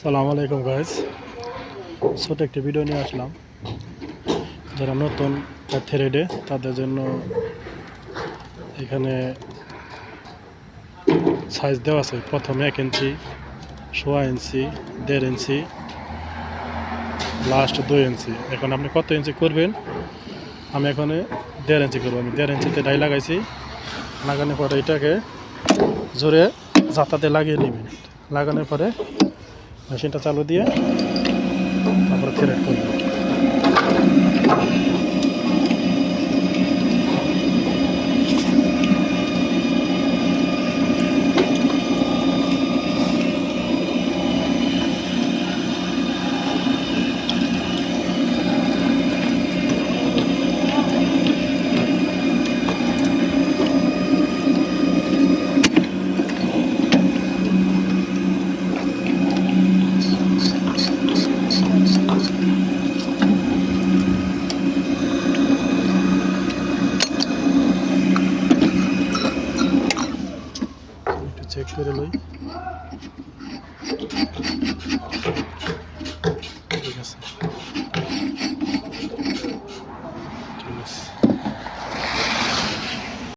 সালাম আলাইকুম গাইস, ছোট একটি ভিডিও নিয়ে আসলাম। যারা নতুন থ্রেডে তাদের জন্য এখানে সাইজ দেওয়া আছে। প্রথমে 1 ইঞ্চি, 1.5 ইঞ্চি, 1.5 ইঞ্চি, লাস্ট 2 ইঞ্চি। এখন আপনি কত ইঞ্চি করবেন? আমি এখানে 1.5 ইঞ্চি করবো। আমি 1.5 ইঞ্চিতে ডাই লাগাইছি। লাগানোর পরে এটাকে জোরে জাতাতে লাগিয়ে নেবেন। লাগানোর পরে মেশিনটা চালু দিয়ে তারপরে থ্রেড করবেন। একটু চেক করে লই।